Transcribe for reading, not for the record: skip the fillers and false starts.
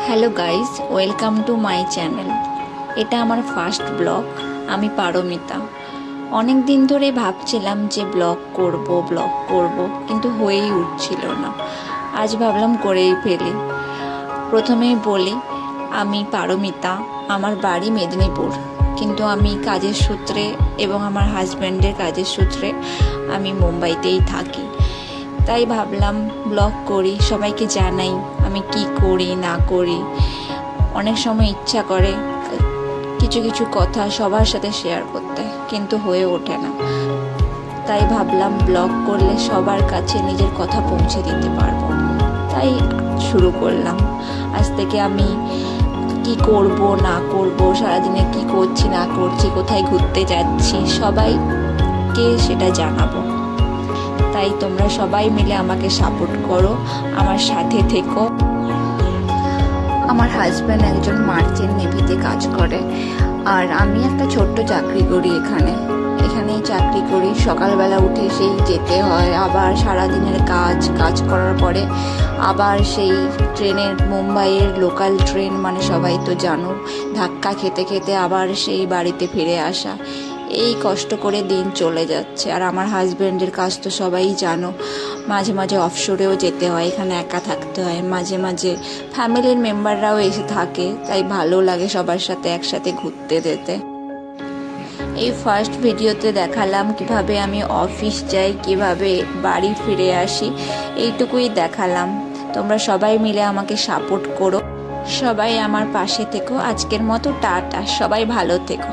Hello guys, welcome to my channel. এটা আমার first blog. আমি পারমিতা। অনেক দিন ধরে ভাবছিলাম যে ব্লগ করব, কিন্তু হয়েই উঠছিল না। আজ ভাবলাম করেই ফেলি। প্রথমেই বলি, আমি পারমিতা। আমার বাড়ি মেদিনীপুর, কিন্তু আমি কাজের সূত্রে এবং আমার হাজব্যান্ডের কাজের সূত্রে আমি মুম্বাইতেই থাকি। তাই ভাবলাম ব্লগ করি, সবাইকে জানাই আমি কি করি না করি। অনেক সময় ইচ্ছা করে কিছু কিছু কথা সবার সাথে শেয়ার করতে, কিন্তু হয়ে ওঠে না। তাই ভাবলাম ব্লগ করলে সবার কাছে নিজের কথা পৌঁছে দিতে পারবো। তাই শুরু করলাম। আজ থেকে আমি কি করব না করব, সারাদিনে কি করছি না করছি, কোথায় ঘুরতে যাচ্ছি, সবাইকে সেটা জানাবো। তাই তোমরা সবাই মিলে আমাকে সাপোর্ট করো, আমার সাথে থেকো। আমার হাজব্যান্ড একজন মার্চেন্ট নেভিতে কাজ করে, আর আমি একটা ছোট্ট চাকরি করি এখানেই চাকরি করি। সকালবেলা উঠে সেই যেতে হয়, আবার সারাদিনের কাজ করার পরে আবার সেই ট্রেনের, মুম্বাইয়ের লোকাল ট্রেন মানে সবাই তো জানো, ধাক্কা খেতে খেতে আবার সেই বাড়িতে ফিরে আসা। এই কষ্ট করে দিন চলে যাচ্ছে। আর আমার হাজব্যান্ডের কাজ তো সবাই জানো, মাঝে মাঝে অফশোরেও যেতে হয়, এখানে একা থাকতে হয়, মাঝে মাঝে ফ্যামিলির মেম্বাররাও এসে থাকে। তাই ভালো লাগে সবার সাথে একসাথে ঘুরতে যেতে। এই ফার্স্ট ভিডিওতে দেখালাম কিভাবে আমি অফিস যাই, কিভাবে বাড়ি ফিরে আসি, এইটুকুই দেখালাম। তোমরা সবাই মিলে আমাকে সাপোর্ট করো, সবাই আমার পাশে থেকো। আজকের মতো টাটা, সবাই ভালো থেকো।